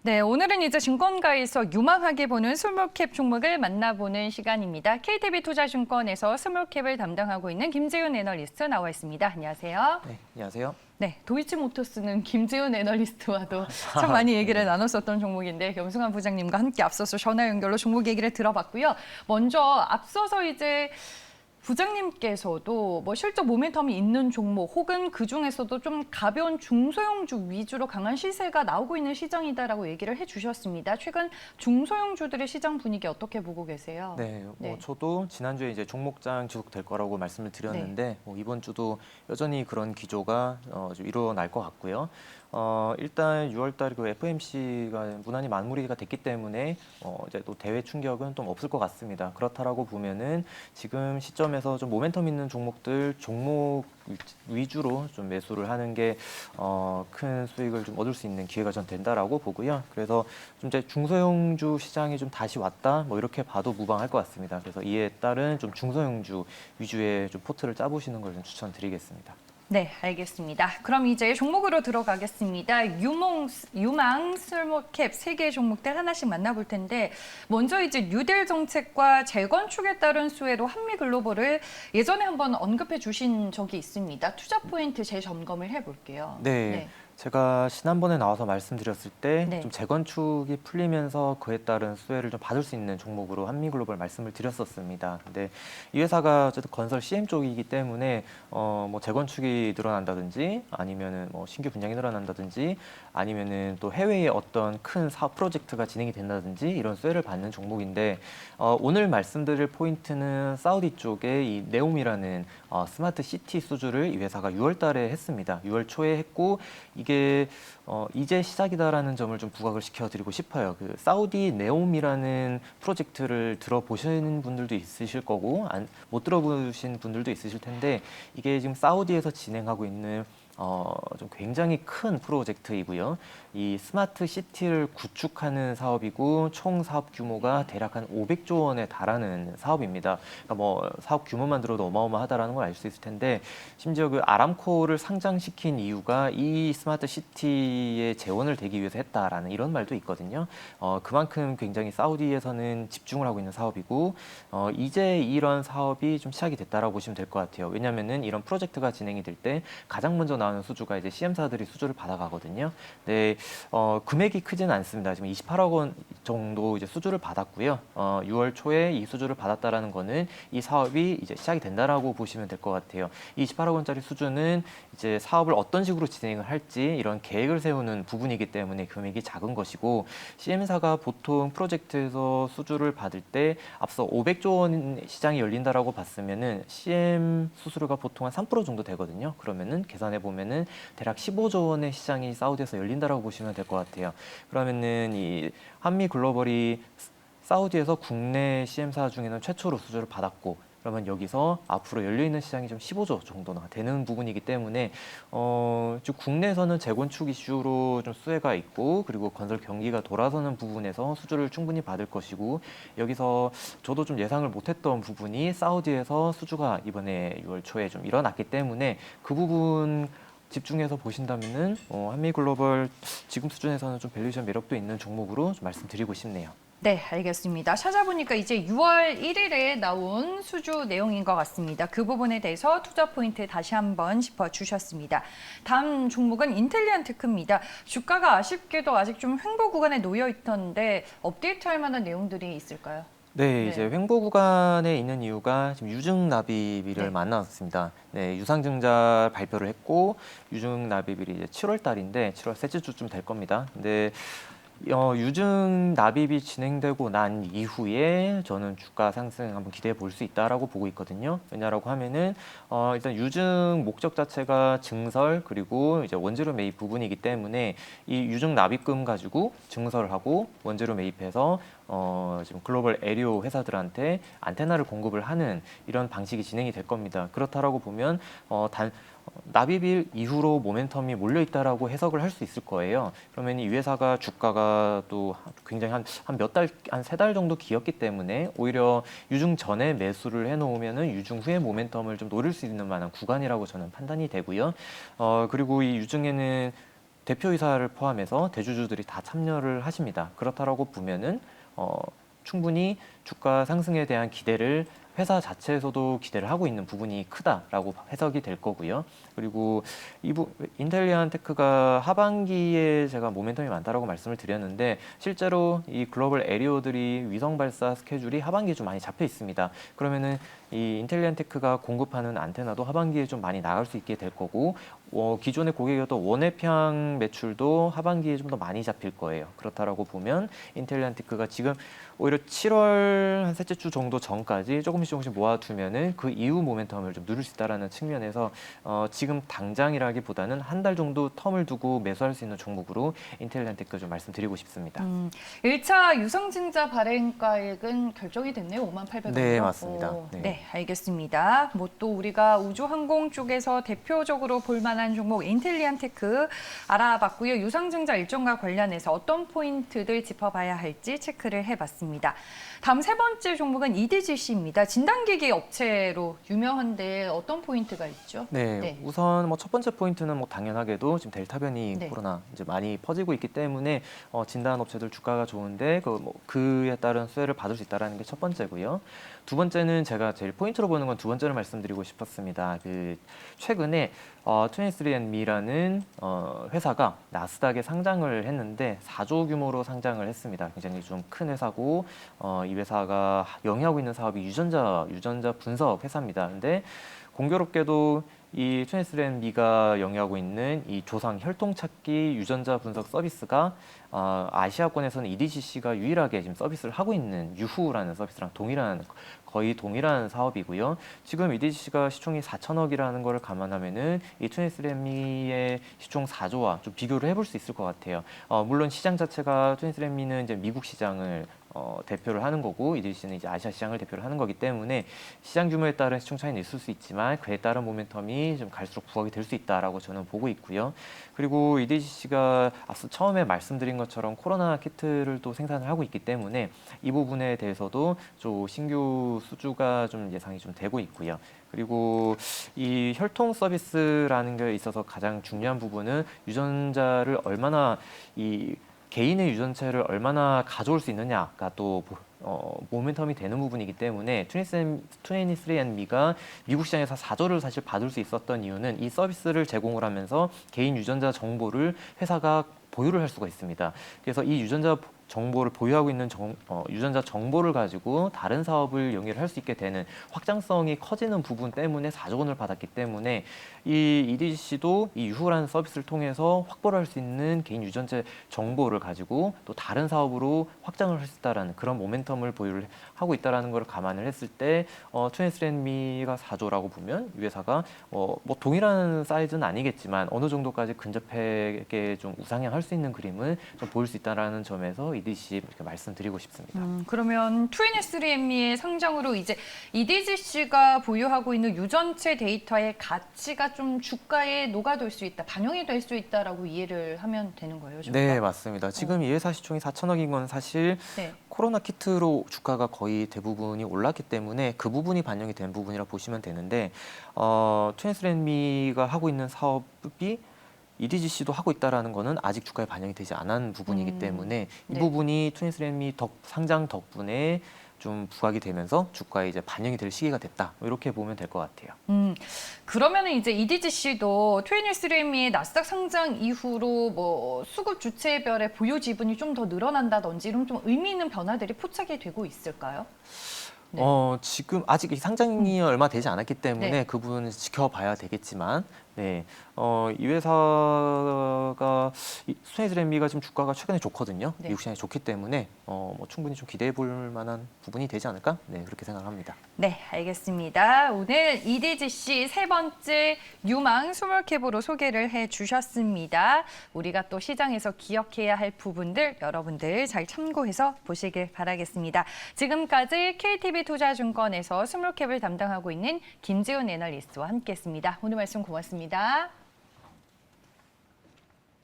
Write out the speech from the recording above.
네, 오늘은 이제 증권가에서 유망하게 보는 스몰캡 종목을 만나보는 시간입니다. KTB 투자증권에서 스몰캡을 담당하고 있는 김재훈 애널리스트 나와 있습니다. 안녕하세요. 네, 안녕하세요. 네, 도이치모터스는 김재훈 애널리스트와도 참 많이 얘기를 나눴었던 종목인데 염승환 부장님과 함께 앞서서 전화 연결로 종목 얘기를 들어봤고요. 먼저 앞서서 이제 부장님께서도 뭐 실적 모멘텀이 있는 종목 혹은 그중에서도 좀 가벼운 중소형주 위주로 강한 시세가 나오고 있는 시장이다라고 얘기를 해주셨습니다. 최근 중소형주들의 시장 분위기 어떻게 보고 계세요? 네, 네. 저도 지난주에 이제 종목장 지속될 거라고 말씀을 드렸는데 이번 주도 여전히 그런 기조가 좀 일어날 것 같고요. 일단 6월달 그 FOMC가 무난히 마무리가 됐기 때문에 이제 또 대외 충격은 좀 없을 것 같습니다. 그렇다라고 보면은 지금 시점에서 좀 모멘텀 있는 종목들 종목 위주로 좀 매수를 하는 게 큰 수익을 좀 얻을 수 있는 기회가 전 된다라고 보고요. 그래서 좀 이제 중소형주 시장이 좀 다시 왔다 뭐 이렇게 봐도 무방할 것 같습니다. 그래서 이에 따른 좀 중소형주 위주의 좀 포트를 짜보시는 걸 좀 추천드리겠습니다. 네, 알겠습니다. 그럼 이제 종목으로 들어가겠습니다. 유망, 스몰캡 세 개의 종목들 하나씩 만나볼 텐데 먼저 이제 뉴딜 정책과 재건축에 따른 수혜로 한미글로벌을 예전에 한번 언급해 주신 적이 있습니다. 투자 포인트 재점검을 해볼게요. 네. 제가 지난번에 나와서 말씀드렸을 때 네. 좀 재건축이 풀리면서 그에 따른 수혜를 좀 받을 수 있는 종목으로 한미글로벌 말씀을 드렸었습니다. 근데 이 회사가 어쨌든 건설 CM 쪽이기 때문에 뭐 재건축이 늘어난다든지 아니면은 뭐 신규 분양이 늘어난다든지 아니면은 또 해외에 어떤 큰 사업 프로젝트가 진행이 된다든지 이런 수혜를 받는 종목인데 오늘 말씀드릴 포인트는 사우디 쪽에 이 네옴이라는 스마트 시티 수주를 이 회사가 6월 달에 했습니다. 6월 초에 했고 이게 이제 시작이다라는 점을 좀 부각을 시켜드리고 싶어요. 그 사우디 네옴이라는 프로젝트를 들어보시는 분들도 있으실 거고 못 들어보신 분들도 있으실 텐데 이게 지금 사우디에서 진행하고 있는 좀 굉장히 큰 프로젝트이고요. 이 스마트 시티를 구축하는 사업이고 총 사업 규모가 대략 한 500조 원에 달하는 사업입니다. 그러니까 뭐 사업 규모만 들어도 어마어마하다라는 걸 알 수 있을 텐데 심지어 그 아람코를 상장시킨 이유가 이 스마트 시티의 재원을 대기 위해서 했다라는 이런 말도 있거든요. 그만큼 굉장히 사우디에서는 집중을 하고 있는 사업이고 이제 이런 사업이 좀 시작이 됐다라고 보시면 될 것 같아요. 왜냐하면은 이런 프로젝트가 진행이 될 때 가장 먼저 나오는 수주가 이제 CM사들이 수주를 받아가거든요. 네, 금액이 크지는 않습니다. 지금 28억 원 정도 이제 수주를 받았고요. 6월 초에 이 수주를 받았다라는 거는 이 사업이 이제 시작이 된다라고 보시면 될 것 같아요. 이 28억 원짜리 수주는 이제 사업을 어떤 식으로 진행을 할지 이런 계획을 세우는 부분이기 때문에 금액이 작은 것이고 CM사가 보통 프로젝트에서 수주를 받을 때 앞서 500조 원 시장이 열린다라고 봤으면은 CM 수수료가 보통 한 3% 정도 되거든요. 그러면은 계산해 보면은 대략 15조 원의 시장이 사우디에서 열린다라고 보시면 될 것 같아요. 그러면은 이 한미 글로벌이 사우디에서 국내 CM사 중에는 최초로 수주를 받았고 그러면 여기서 앞으로 열려있는 시장이 좀 15조 정도나 되는 부분이기 때문에 즉 국내에서는 재건축 이슈로 좀 수혜가 있고 그리고 건설 경기가 돌아서는 부분에서 수주를 충분히 받을 것이고 여기서 저도 좀 예상을 못했던 부분이 사우디에서 수주가 이번에 6월 초에 좀 일어났기 때문에 그 부분 집중해서 보신다면은 한미글로벌 지금 수준에서는 좀 밸류에이션 매력도 있는 종목으로 좀 말씀드리고 싶네요. 네, 알겠습니다. 찾아보니까 이제 6월 1일에 나온 수주 내용인 것 같습니다. 그 부분에 대해서 투자 포인트 다시 한번 짚어주셨습니다. 다음 종목은 인텔리안테크입니다. 주가가 아쉽게도 아직 좀 횡보 구간에 놓여 있던데 업데이트할 만한 내용들이 있을까요? 네, 이제 횡보 구간에 있는 이유가 지금 유증 납입일을 네. 만났습니다. 네, 유상증자 발표를 했고 유증 납입일이 이제 7월 달인데 7월 셋째 주쯤 될 겁니다. 근데 유증 납입이 진행되고 난 이후에 저는 주가 상승 한번 기대해 볼 수 있다라고 보고 있거든요. 왜냐라고 하면은 일단 유증 목적 자체가 증설 그리고 이제 원재료 매입 부분이기 때문에 이 유증 납입금 가지고 증설을 하고 원재료 매입해서 지금 글로벌 에리오 회사들한테 안테나를 공급을 하는 이런 방식이 진행이 될 겁니다. 그렇다라고 보면 납입일 이후로 모멘텀이 몰려 있다라고 해석을 할 수 있을 거예요. 그러면 이 회사가 주가가 또 굉장히 한 몇 달, 한 세 달 정도 기었기 때문에 오히려 유증 전에 매수를 해놓으면은 유증 후에 모멘텀을 좀 노릴 수 있는 만한 구간이라고 저는 판단이 되고요. 그리고 이 유증에는 대표이사를 포함해서 대주주들이 다 참여를 하십니다. 그렇다라고 보면은 충분히 주가 상승에 대한 기대를 회사 자체에서도 기대를 하고 있는 부분이 크다라고 해석이 될 거고요. 그리고 인텔리안 테크가 하반기에 제가 모멘텀이 많다라고 말씀을 드렸는데 실제로 이 글로벌 에리어들이 위성 발사 스케줄이 하반기에 좀 많이 잡혀 있습니다. 그러면은 이 인텔리안 테크가 공급하는 안테나도 하반기에 좀 많이 나갈 수 있게 될 거고 기존의 고객이었던 원해평 매출도 하반기에 좀 더 많이 잡힐 거예요. 그렇다라고 보면 인텔리안 테크가 지금 오히려 7월 한 셋째 주 정도 전까지 조금씩 모아두면은 그 이후 모멘텀을 좀 누릴 수 있다라는 측면에서 지금 당장이라기보다는 한 달 정도 텀을 두고 매수할 수 있는 종목으로 인텔리안 테크 좀 말씀드리고 싶습니다. 1차 유성증자 발행가액은 결정이 됐네요. 58,000원. 네, 맞습니다. 네, 알겠습니다. 뭐 또 우리가 우주항공 쪽에서 대표적으로 볼 만한 종목 인텔리안 테크 알아봤고요. 유상증자 일정과 관련해서 어떤 포인트들 짚어봐야 할지 체크를 해봤습니다. 다음 세 번째 종목은 EDGC입니다. 진단기기 업체로 유명한데 어떤 포인트가 있죠? 네, 우선 뭐 첫 번째 포인트는 뭐 당연하게도 지금 델타 변이 코로나 이제 많이 퍼지고 있기 때문에 진단 업체들 주가가 좋은데 그에 따른 수혜를 받을 수 있다라는 게 첫 번째고요. 두 번째는 제가 제일 포인트로 보는 건 두 번째를 말씀드리고 싶었습니다. 최근에 23andMe라는 회사가 나스닥에 상장을 했는데 4조 규모로 상장을 했습니다. 굉장히 좀 큰 회사고 이 회사가 영위하고 있는 사업이 유전자 분석 회사입니다. 근데 공교롭게도 이 23andMe가 영위하고 있는 이 조상 혈통찾기 유전자 분석 서비스가 아시아권에서는 EDGC가 유일하게 지금 서비스를 하고 있는 유후라는 서비스랑 거의 동일한 사업이고요. 지금 EDGC가 시총이 4천억이라는 거를 감안하면은 이 23andMe의 시총 4조와 좀 비교를 해볼 수 있을 것 같아요. 물론 시장 자체가 23andMe는 이제 미국 시장을 대표를 하는 거고 EDGC는 이제 아시아 시장을 대표를 하는 거기 때문에 시장 규모에 따른 시총 차이는 있을 수 있지만 그에 따른 모멘텀이 좀 갈수록 부각이 될 수 있다라고 저는 보고 있고요. 그리고 EDGC가 앞서 처음에 말씀드린 것처럼 코로나 키트를 또 생산을 하고 있기 때문에 이 부분에 대해서도 좀 신규 수주가 좀 예상이 좀 되고 있고요. 그리고 이 혈통 서비스라는 게 있어서 가장 중요한 부분은 유전자를 얼마나 개인의 유전체를 얼마나 가져올 수 있느냐가 또 모멘텀이 되는 부분이기 때문에 23andMe가 미국 시장에서 4조를 사실 받을 수 있었던 이유는 이 서비스를 제공을 하면서 개인 유전자 정보를 회사가 보유를 할 수가 있습니다. 그래서 이 유전자 정보를 보유하고 있는 유전자 정보를 가지고 다른 사업을 영위를 할 수 있게 되는 확장성이 커지는 부분 때문에 4조 원을 받았기 때문에 이 EDGC도 이 유후라는 서비스를 통해서 확보를 할 수 있는 개인 유전자 정보를 가지고 또 다른 사업으로 확장을 할 수 있다라는 그런 모멘텀을 보유를 하고 있다라는 걸 감안을 했을 때 23andMe가 4조라고 보면 이 회사가 뭐 동일한 사이즈는 아니겠지만 어느 정도까지 근접하게 좀 우상향할 수 있는 그림을 좀 보일 수 있다라는 점에서 EDGC 이렇게 말씀드리고 싶습니다. 그러면 23andMe의 상장으로 이제 EDGC가 보유하고 있는 유전체 데이터의 가치가 좀 주가에 녹아들 수 있다, 반영이 될 수 있다라고 이해를 하면 되는 거예요, 저희가? 네, 맞습니다. 지금 이 회사 시총이 4천억인 건 사실 코로나 키트로 주가가 거의 대부분이 올랐기 때문에 그 부분이 반영이 된 부분이라 보시면 되는데 23andMe가 하고 있는 사업이 EDGC도 하고 있다라는 거는 아직 주가에 반영이 되지 않은 부분이기 때문에 이 부분이 23andMe 상장 덕분에 좀 부각이 되면서 주가에 이제 반영이 될 시기가 됐다. 이렇게 보면 될 것 같아요. 그러면은 이제 EDGC도 23andMe의 나스닥 상장 이후로 뭐 수급 주체별의 보유 지분이 좀 더 늘어난다든지 이런 좀 의미 있는 변화들이 포착이 되고 있을까요? 지금 아직 이 상장이 얼마 되지 않았기 때문에 그 부분은 지켜봐야 되겠지만, 이 회사가 23andMe가 지금 주가가 최근에 좋거든요. 미국 시장이 좋기 때문에 뭐 충분히 좀 기대해 볼 만한 부분이 되지 않을까? 네, 그렇게 생각합니다. 네, 알겠습니다. 오늘 EDGC 세 번째 유망 스몰캡으로 소개를 해주셨습니다. 우리가 또 시장에서 기억해야 할 부분들 여러분들 잘 참고해서 보시길 바라겠습니다. 지금까지 KTB투자증권에서 스몰캡을 담당하고 있는 김지훈 애널리스트와 함께했습니다. 오늘 말씀 고맙습니다.